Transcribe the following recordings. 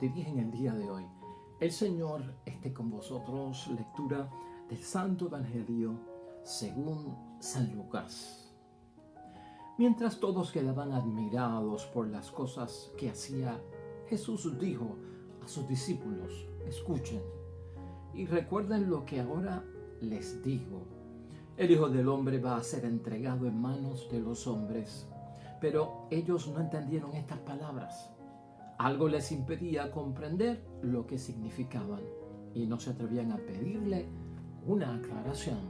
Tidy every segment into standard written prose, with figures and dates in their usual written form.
dirige en el día de hoy. El Señor esté con vosotros. Lectura del Santo Evangelio según San Lucas. Mientras todos quedaban admirados por las cosas que hacía, Jesús dijo a sus discípulos: escuchen y recuerden lo que ahora les digo. El Hijo del Hombre va a ser entregado en manos de los hombres. Pero ellos no entendieron estas palabras. Algo les impedía comprender lo que significaban y no se atrevían a pedirle una aclaración.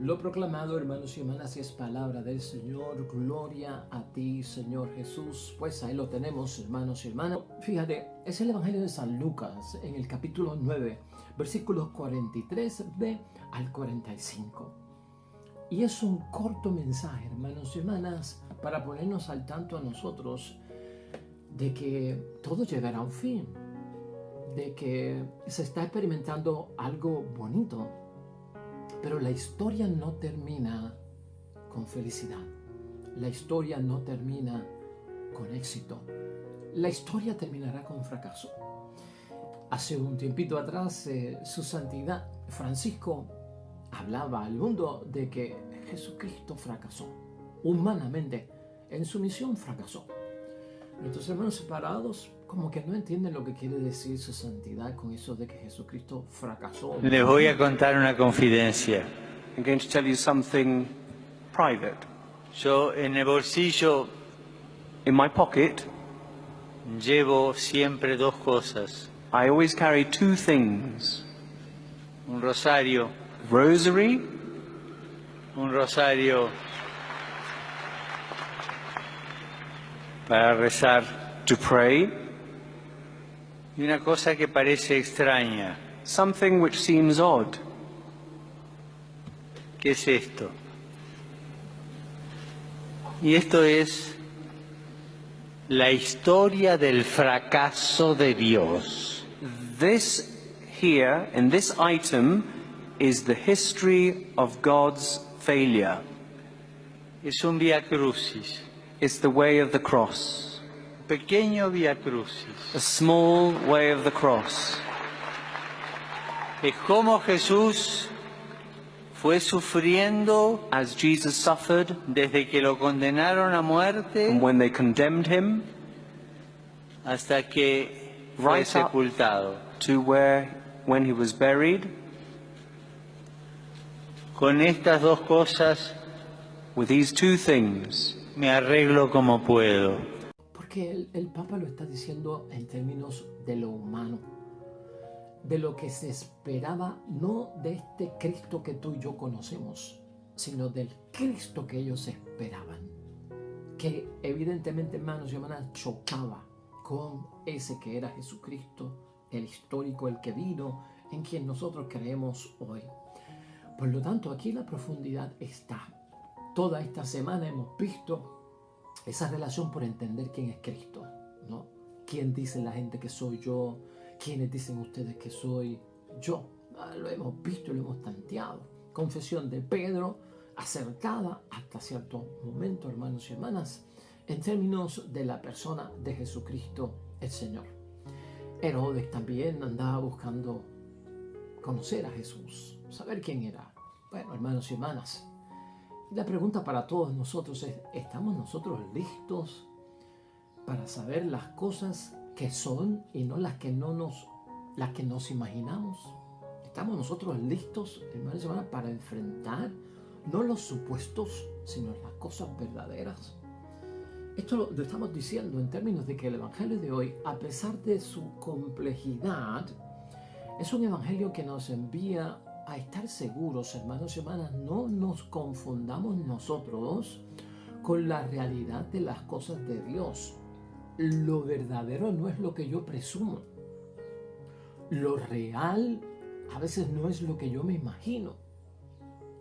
Lo proclamado, hermanos y hermanas, es palabra del Señor. Gloria a ti, Señor Jesús. Pues ahí lo tenemos, hermanos y hermanas. Fíjate, es el Evangelio de San Lucas, en el capítulo 9, versículos 43b al 45. Y es un corto mensaje, hermanos y hermanas, para ponernos al tanto a nosotros de que todo llegará a un fin, de que se está experimentando algo bonito, pero la historia no termina con felicidad, la historia no termina con éxito, la historia terminará con fracaso. Hace un tiempito atrás, su santidad Francisco hablaba al mundo de que Jesucristo fracasó, humanamente, en su misión fracasó. Nuestros hermanos separados como que no entienden lo que quiere decir su santidad con eso de que Jesucristo fracasó. Les voy a contar una confidencia. I'm going to tell you something private. Yo en el bolsillo In my pocket, llevo siempre dos cosas. I always carry two things. Un rosario Rosary, para rezar to pray, y una cosa que parece extraña. something which seems odd. ¿Qué es esto? Y esto es la historia del fracaso de Dios. This here, in this item, is the history of God's failure. Es un vía crucis, It's the way of the cross, pequeño vía crucis. a small way of the cross. Es como Jesús fue sufriendo As Jesus suffered, desde que lo condenaron a muerte and when they condemned him, hasta que fue Right up. sepultado. to when he was buried. Con estas dos cosas With these two things, me arreglo como puedo. Porque el Papa lo está diciendo en términos de lo humano, de lo que se esperaba, no de este Cristo que tú y yo conocemos, sino del Cristo que ellos esperaban, que evidentemente, hermanos y hermanas, chocaba con ese que era Jesucristo, el histórico, el que vino, en quien nosotros creemos hoy. Por lo tanto, aquí la profundidad está. Toda esta semana hemos visto esa relación por entender quién es Cristo, ¿no? ¿Quién dice la gente que soy yo? ¿Quiénes dicen ustedes que soy yo? Lo hemos visto y lo hemos tanteado. Confesión de Pedro, acertada hasta cierto momento, hermanos y hermanas, en términos de la persona de Jesucristo el Señor. Herodes también andaba buscando conocer a Jesús, saber quién era. Bueno, hermanos y hermanas, la pregunta para todos nosotros es: ¿estamos nosotros listos para saber las cosas que son y no las que nos imaginamos? ¿Estamos nosotros listos, hermanos y hermanas, para enfrentar no los supuestos, sino las cosas verdaderas? Esto lo estamos diciendo en términos de que el Evangelio de hoy, a pesar de su complejidad, es un Evangelio que nos envía a estar seguros, hermanos y hermanas. No nos confundamos nosotros con la realidad de las cosas de Dios. Lo verdadero no es lo que yo presumo. Lo real a veces no es lo que yo me imagino.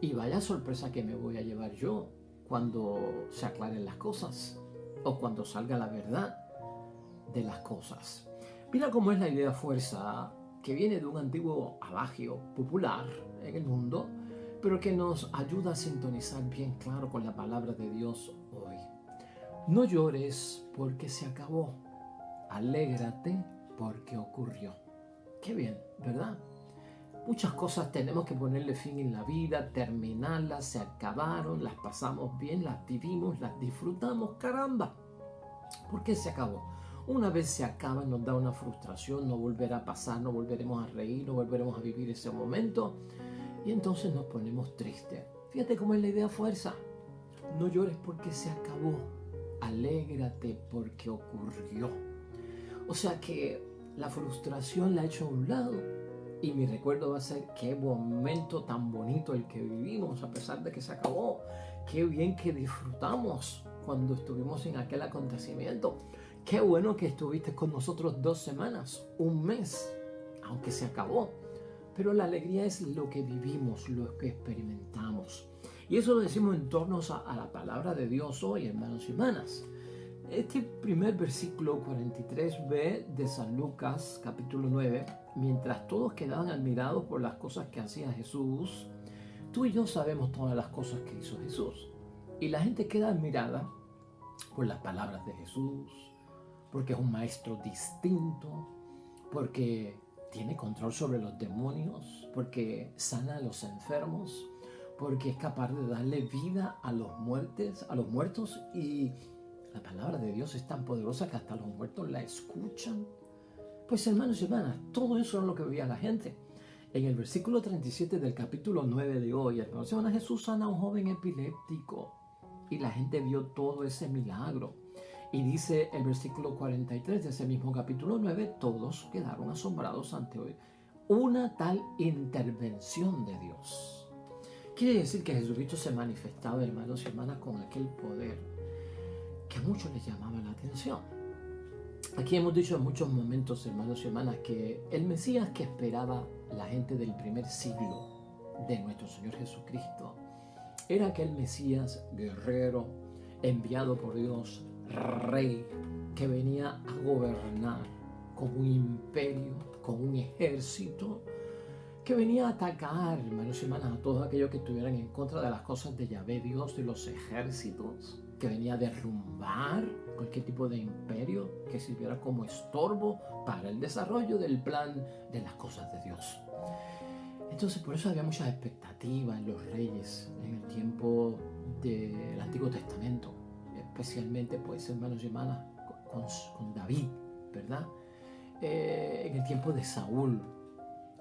Y vaya sorpresa que me voy a llevar yo cuando se aclaren las cosas o cuando salga la verdad de las cosas. Mira cómo es la idea fuerza, que viene de un antiguo adagio popular en el mundo, pero que nos ayuda a sintonizar bien claro con la palabra de Dios hoy. No llores porque se acabó. Alégrate porque ocurrió. Qué bien, ¿verdad? Muchas cosas tenemos que ponerle fin en la vida, terminarlas, se acabaron, las pasamos bien, las vivimos, las disfrutamos, caramba. ¿Por qué se acabó? Una vez se acaba nos da una frustración, no volverá a pasar, no volveremos a reír, no volveremos a vivir ese momento y entonces nos ponemos tristes. Fíjate cómo es la idea fuerza. No llores porque se acabó, alégrate porque ocurrió. O sea que la frustración la he hecho a un lado y mi recuerdo va a ser qué momento tan bonito el que vivimos a pesar de que se acabó. Qué bien que disfrutamos cuando estuvimos en aquel acontecimiento. Qué bueno que estuviste con nosotros 2 semanas, un mes, aunque se acabó. Pero la alegría es lo que vivimos, lo que experimentamos. Y eso lo decimos en torno a la palabra de Dios hoy, hermanos y hermanas. Este primer versículo 43b de San Lucas, capítulo 9, mientras todos quedaban admirados por las cosas que hacía Jesús, tú y yo sabemos todas las cosas que hizo Jesús. Y la gente queda admirada por las palabras de Jesús, porque es un maestro distinto, porque tiene control sobre los demonios, porque sana a los enfermos, porque es capaz de darle vida a los muertos y la palabra de Dios es tan poderosa que hasta los muertos la escuchan. Pues hermanos y hermanas, todo eso es lo que veía la gente. En el versículo 37 del capítulo 9 de hoy, hermanos y hermanas, Jesús sana a un joven epiléptico y la gente vio todo ese milagro. Y dice el versículo 43 de ese mismo capítulo 9, todos quedaron asombrados ante una tal intervención de Dios. Quiere decir que Jesucristo se manifestaba, hermanos y hermanas, con aquel poder que a muchos les llamaba la atención. Aquí hemos dicho en muchos momentos, hermanos y hermanas, que el Mesías que esperaba la gente del primer siglo de nuestro Señor Jesucristo era aquel Mesías guerrero, enviado por Dios, rey, que venía a gobernar con un imperio, con un ejército, que venía a atacar, hermanos y hermanas, a todos aquellos que estuvieran en contra de las cosas de Yahvé, Dios de los ejércitos, que venía a derrumbar cualquier tipo de imperio que sirviera como estorbo para el desarrollo del plan de las cosas de Dios. Entonces, por eso había muchas expectativas en los reyes en el tiempo del Antiguo Testamento, especialmente, pues, hermanos y hermanas, con David, ¿verdad? En el tiempo de Saúl,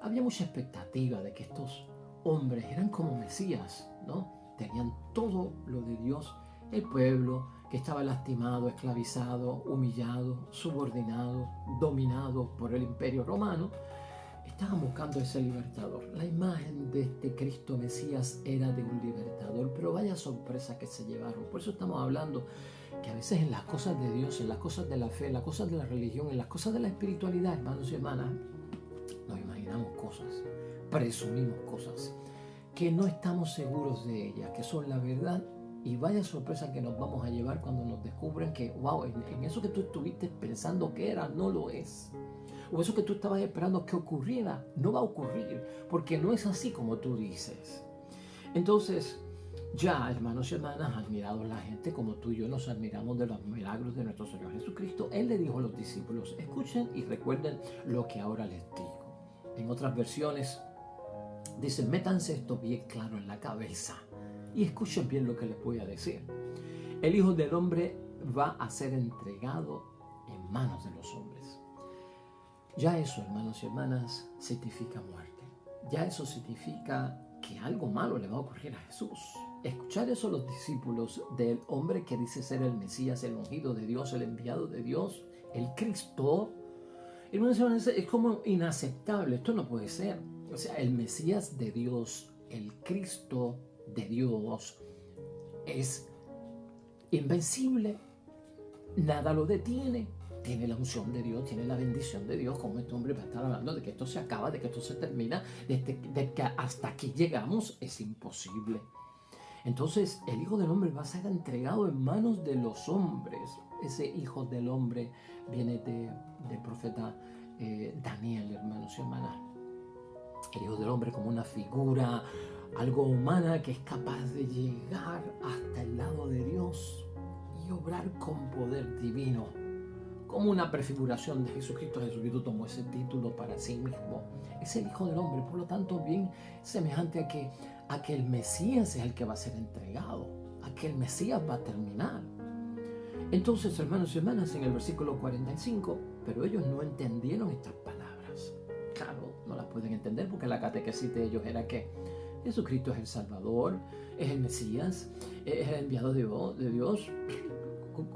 había mucha expectativa de que estos hombres eran como Mesías, ¿no? Tenían todo lo de Dios. El pueblo que estaba lastimado, esclavizado, humillado, subordinado, dominado por el imperio romano, estaban buscando ese libertador. La imagen de este Cristo Mesías era de un libertador, pero vaya sorpresa que se llevaron. Por eso estamos hablando que a veces en las cosas de Dios, en las cosas de la fe, en las cosas de la religión, en las cosas de la espiritualidad, hermanos y hermanas, nos imaginamos cosas, presumimos cosas que no estamos seguros de ellas, que son la verdad. Y vaya sorpresa que nos vamos a llevar cuando nos descubran que, wow, en eso que tú estuviste pensando que era, no lo es. O eso que tú estabas esperando que ocurriera, no va a ocurrir, porque no es así como tú dices. Entonces, ya, hermanos y hermanas, admirados la gente, como tú y yo nos admiramos de los milagros de nuestro Señor Jesucristo, Él le dijo a los discípulos, escuchen y recuerden lo que ahora les digo. En otras versiones, dicen, métanse esto bien claro en la cabeza. Y escuchen bien lo que les voy a decir. El Hijo del Hombre va a ser entregado en manos de los hombres. Ya eso, hermanos y hermanas, significa muerte. Ya eso significa que algo malo le va a ocurrir a Jesús. Escuchar eso a los discípulos del hombre que dice ser el Mesías, el ungido de Dios, el enviado de Dios, el Cristo, hermanos y hermanas, es como inaceptable. Esto no puede ser. O sea, el Mesías de Dios, el Cristo de Dios es invencible, nada lo detiene, tiene la unción de Dios, tiene la bendición de Dios. Como este hombre va a estar hablando de que esto se acaba, de que esto se termina, de que hasta aquí llegamos? Es imposible. Entonces el Hijo del Hombre va a ser entregado en manos de los hombres. Ese Hijo del Hombre viene del profeta Daniel, hermanos y hermanas. El Hijo del Hombre como una figura, algo humana que es capaz de llegar hasta el lado de Dios y obrar con poder divino, como una prefiguración de Jesucristo. Jesucristo tomó ese título para sí mismo. Es el Hijo del Hombre, por lo tanto, bien semejante a que el Mesías es el que va a ser entregado, a que el Mesías va a terminar. Entonces, hermanos y hermanas, en el versículo 45, pero ellos no entendieron estas palabras. Claro, no las pueden entender porque la catequesis de ellos era que Jesucristo es el Salvador, es el Mesías, es el enviado de Dios.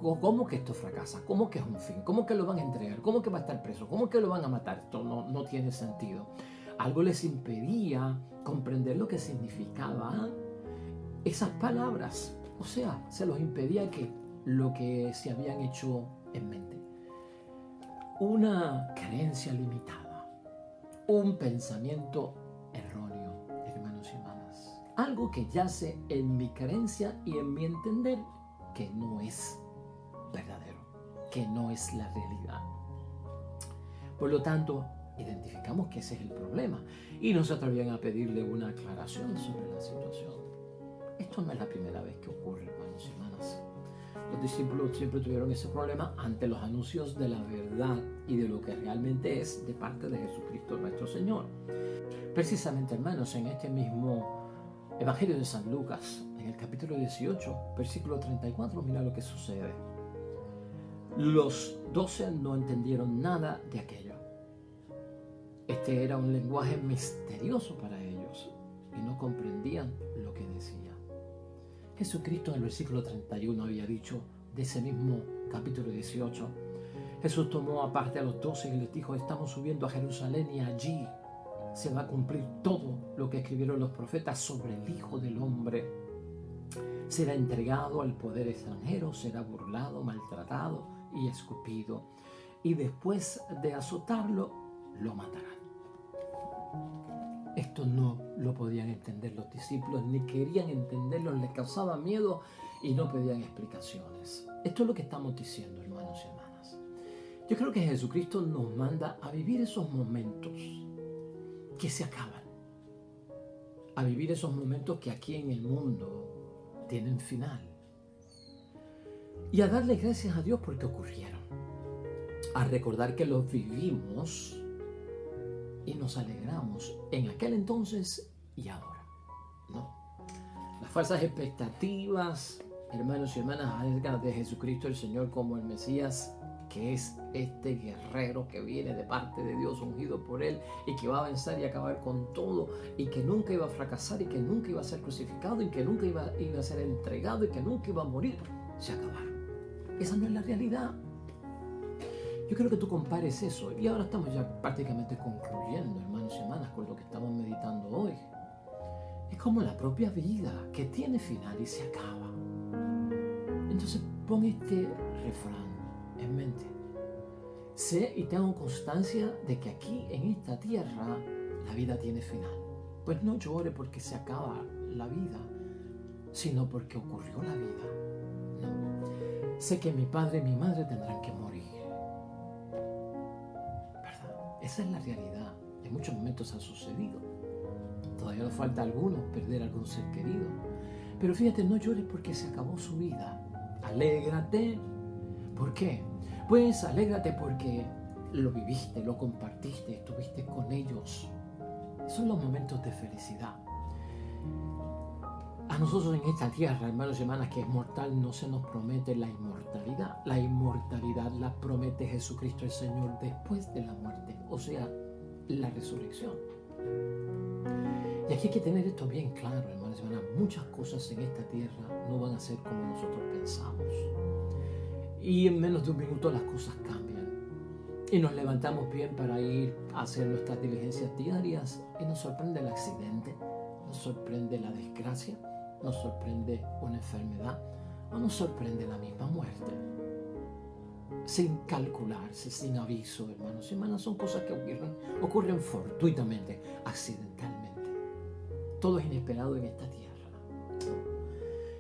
¿Cómo que esto fracasa? ¿Cómo que es un fin? ¿Cómo que lo van a entregar? ¿Cómo que va a estar preso? ¿Cómo que lo van a matar? Esto no tiene sentido. Algo les impedía comprender lo que significaban esas palabras. O sea, se los impedía lo que se habían hecho en mente. Una creencia limitada, un pensamiento erróneo, hermanos y hermanas. Algo que yace en mi creencia y en mi entender que no es verdadero, que no es la realidad. Por lo tanto, identificamos que ese es el problema y no se atrevían a pedirle una aclaración sobre la situación. Esto no es la primera vez que ocurre, hermanos y hermanas. Los discípulos siempre tuvieron ese problema ante los anuncios de la verdad y de lo que realmente es de parte de Jesucristo nuestro Señor. Precisamente, hermanos, en este mismo Evangelio de San Lucas, en el capítulo 18, versículo 34, mira lo que sucede. Los 12 no entendieron nada de aquello. Este era un lenguaje misterioso para ellos y no comprendían lo que decía. Jesucristo en el versículo 31 había dicho de ese mismo capítulo 18, Jesús tomó aparte a los 12 y les dijo, estamos subiendo a Jerusalén y allí se va a cumplir todo lo que escribieron los profetas sobre el Hijo del Hombre. Será entregado al poder extranjero, será burlado, maltratado y escupido, y después de azotarlo, lo matarán. Esto no lo podían entender los discípulos, ni querían entenderlo, les causaba miedo y no pedían explicaciones. Esto es lo que estamos diciendo, hermanos y hermanas. Yo creo que Jesucristo nos manda a vivir esos momentos que se acaban, a vivir esos momentos que aquí en el mundo tienen final, y a darle gracias a Dios porque ocurrieron, a recordar que los vivimos y nos alegramos en aquel entonces y ahora, ¿no? Las falsas expectativas, hermanos y hermanas, acerca de Jesucristo el Señor como el Mesías, que es este guerrero que viene de parte de Dios, ungido por Él, y que va a vencer y acabar con todo, y que nunca iba a fracasar, y que nunca iba a ser crucificado, y que nunca iba a ser entregado, y que nunca iba a morir, se acabaron. Esa no es la realidad. Yo creo que tú compares eso, y ahora estamos ya prácticamente concluyendo, hermanos y hermanas, con lo que estamos meditando hoy. Es como la propia vida, que tiene final y se acaba. Entonces pon este refrán en mente. Sé y tengo constancia de que aquí en esta tierra la vida tiene final. Pues no llore porque se acaba la vida, sino porque ocurrió la vida. No. Sé que mi padre y mi madre tendrán que morir. Esa es la realidad. En muchos momentos ha sucedido. Todavía nos falta a algunos perder a algún ser querido. Pero fíjate, no llores porque se acabó su vida. Alégrate. ¿Por qué? Pues alégrate porque lo viviste, lo compartiste, estuviste con ellos. Son los momentos de felicidad. A nosotros en esta tierra, hermanos y hermanas, que es mortal, no se nos promete la inmortalidad. La inmortalidad la promete Jesucristo el Señor después de la muerte, o sea, la resurrección. Y aquí hay que tener esto bien claro, hermanos y hermanas. Muchas cosas en esta tierra no van a ser como nosotros pensamos. Y en menos de un minuto las cosas cambian. Y nos levantamos bien para ir a hacer nuestras diligencias diarias y nos sorprende el accidente, nos sorprende la desgracia, nos sorprende una enfermedad o nos sorprende la misma muerte. Sin calcularse, sin aviso, hermanos y hermanas, son cosas que ocurren fortuitamente, accidentalmente. Todo es inesperado en esta tierra, ¿no?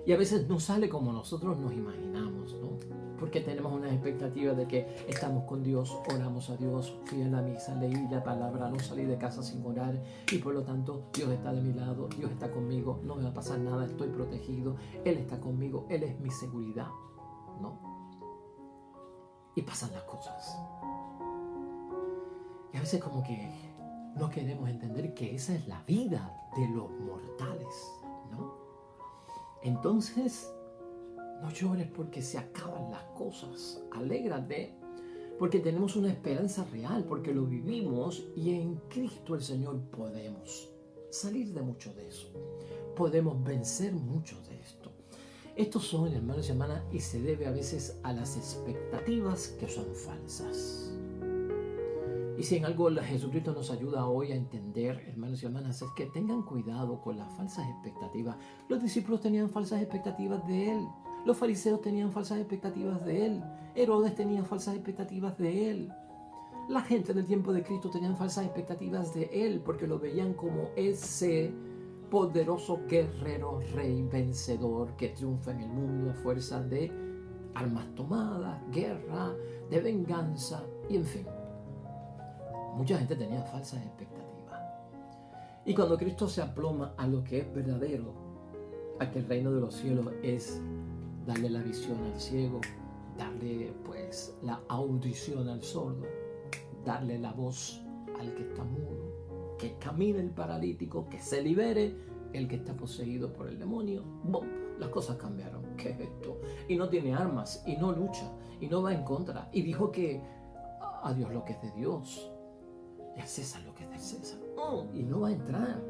Y a veces no sale como nosotros nos imaginamos, ¿no? Porque tenemos una expectativa de que estamos con Dios, oramos a Dios, fui a la misa, leí la palabra, no salí de casa sin orar y por lo tanto Dios está de mi lado, Dios está conmigo, no me va a pasar nada, estoy protegido, Él está conmigo, Él es mi seguridad. No. y pasan las cosas. Y a veces como que no queremos entender que esa es la vida de los mortales, ¿no? Entonces, no llores porque se acaban las cosas. Alégrate porque tenemos una esperanza real, porque lo vivimos y en Cristo el Señor podemos salir de mucho de eso. Podemos vencer mucho de esto. Estos son, hermanos y hermanas, y se debe a veces a las expectativas que son falsas. Y si en algo Jesucristo nos ayuda hoy a entender, hermanos y hermanas, es que tengan cuidado con las falsas expectativas. Los discípulos tenían falsas expectativas de Él. Los fariseos tenían falsas expectativas de Él. Herodes tenía falsas expectativas de Él. La gente del tiempo de Cristo tenían falsas expectativas de Él porque lo veían como ese poderoso guerrero, rey, vencedor que triunfa en el mundo a fuerza de armas tomadas, guerra, de venganza y en fin. Mucha gente tenía falsas expectativas. Y cuando Cristo se aploma a lo que es verdadero, a que el reino de los cielos es darle la visión al ciego, darle pues la audición al sordo, darle la voz al que está mudo, que camine el paralítico, que se libere el que está poseído por el demonio. ¡Bum! Las cosas cambiaron. ¿Qué es esto? Y no tiene armas, y no lucha, y no va en contra. Y dijo que a Dios lo que es de Dios, y a César lo que es del César. Y no va a entrar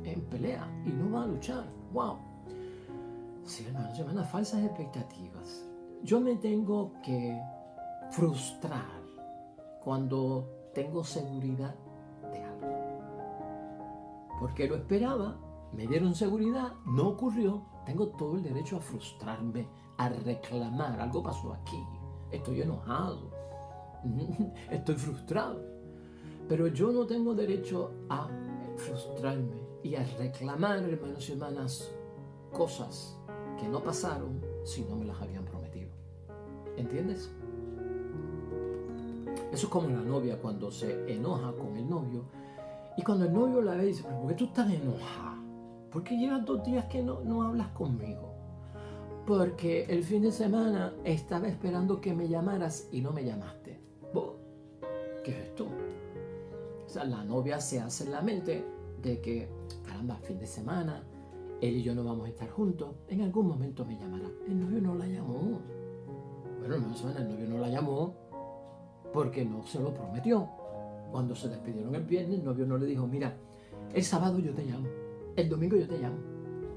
en pelea, y no va a luchar. ¡Wow! Sí, hermanos, hermanas, falsas expectativas. Yo me tengo que frustrar cuando tengo seguridad de algo. Porque lo esperaba, me dieron seguridad, no ocurrió. Tengo todo el derecho a frustrarme, a reclamar. Algo pasó aquí. Estoy enojado. Estoy frustrado. Pero yo no tengo derecho a frustrarme y a reclamar, hermanos y hermanas, cosas que no pasaron si no me las habían prometido. ¿Entiendes? Eso es como la novia cuando se enoja con el novio y cuando el novio la ve y dice, ¿pero por qué tú estás enojada? ¿Por qué llevas 2 días que no hablas conmigo? Porque el fin de semana estaba esperando que me llamaras y no me llamaste. ¿Qué es esto? O sea, la novia se hace en la mente de que, caramba, fin de semana, él y yo no vamos a estar juntos, en algún momento me llamará. El novio no la llamó. Bueno, hermanos, el novio no la llamó porque no se lo prometió. Cuando se despidieron el viernes, el novio no le dijo, mira, el sábado yo te llamo, el domingo yo te llamo,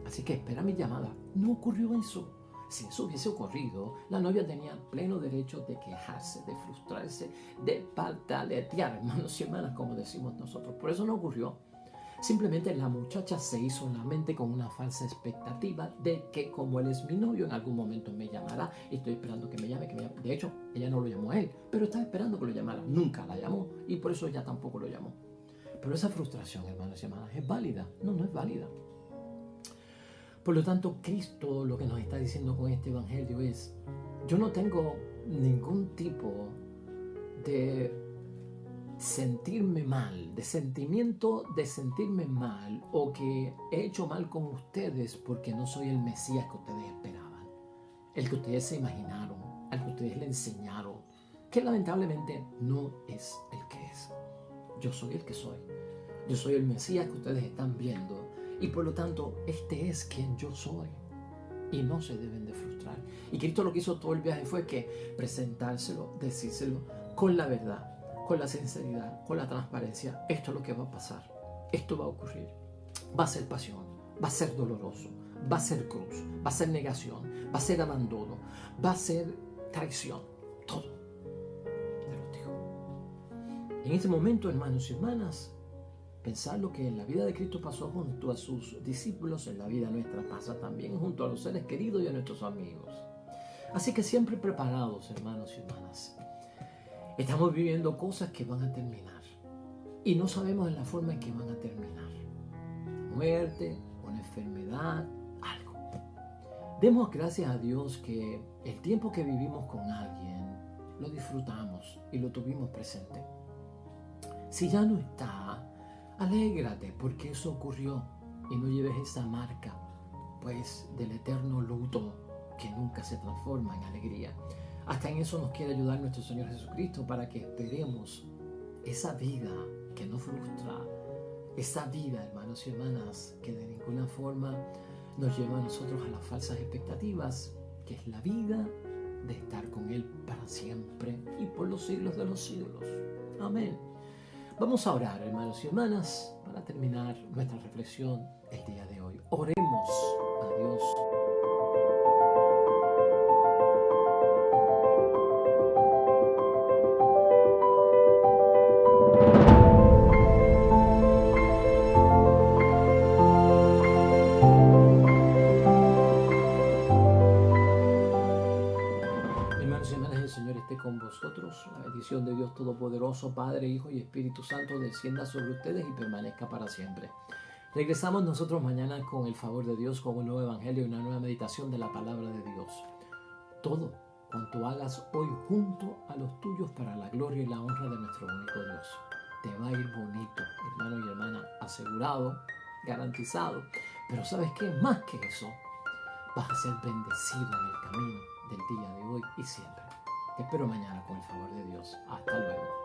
así que espera mi llamada. No ocurrió eso. Si eso hubiese ocurrido, la novia tenía pleno derecho de quejarse, de frustrarse, de pataletear, hermanos y hermanas, como decimos nosotros. Por eso no ocurrió. Simplemente la muchacha se hizo la mente con una falsa expectativa de que como él es mi novio, en algún momento me llamará y estoy esperando que me llame, De hecho, ella no lo llamó a él, pero estaba esperando que lo llamara. Nunca la llamó y por eso ella tampoco lo llamó. Pero esa frustración, hermanos y hermanas, ¿es válida? No, no es válida. Por lo tanto, Cristo lo que nos está diciendo con este evangelio es, yo no tengo ningún tipo de sentirme mal, de sentimiento de sentirme mal o que he hecho mal con ustedes porque no soy el Mesías que ustedes esperaban, el que ustedes se imaginaron, al que ustedes le enseñaron, que lamentablemente no es el que es. Yo soy el que soy. Yo soy el Mesías que ustedes están viendo y por lo tanto este es quien yo soy y no se deben de frustrar. Y Cristo lo que hizo todo el viaje fue que presentárselo, decírselo con la verdad, con la sinceridad, con la transparencia. Esto es lo que va a pasar, esto va a ocurrir, va a ser pasión, va a ser doloroso, va a ser cruz, va a ser negación, va a ser abandono, va a ser traición, todo te lo digo. En ese momento, hermanos y hermanas, pensar lo que en la vida de Cristo pasó junto a sus discípulos, en la vida nuestra pasa también junto a los seres queridos y a nuestros amigos. Así que siempre preparados, hermanos y hermanas. Estamos viviendo cosas que van a terminar y no sabemos en la forma en que van a terminar. Muerte, una enfermedad, algo. Demos gracias a Dios que el tiempo que vivimos con alguien lo disfrutamos y lo tuvimos presente. Si ya no está, alégrate porque eso ocurrió y no lleves esa marca, pues, del eterno luto que nunca se transforma en alegría. Hasta en eso nos quiere ayudar nuestro Señor Jesucristo, para que esperemos esa vida que no frustra, esa vida, hermanos y hermanas, que de ninguna forma nos lleva a nosotros a las falsas expectativas, que es la vida de estar con Él para siempre y por los siglos de los siglos. Amén. Vamos a orar, hermanos y hermanas, para terminar nuestra reflexión el día de hoy. Oremos a Dios. Hermanos y hermanas, el Señor esté con vosotros. La bendición de Dios Todopoderoso, Padre, Hijo y Espíritu Santo, descienda sobre ustedes y permanezca para siempre. Regresamos nosotros mañana con el favor de Dios, con un nuevo evangelio y una nueva meditación de la palabra de Dios. Todo cuanto hagas hoy junto a los tuyos para la gloria y la honra de nuestro único Dios. Te va a ir bonito, hermano y hermana, asegurado, garantizado. Pero ¿sabes qué? Más que eso, vas a ser bendecido en el camino del día de hoy y siempre. Te espero mañana con el favor de Dios. Hasta luego.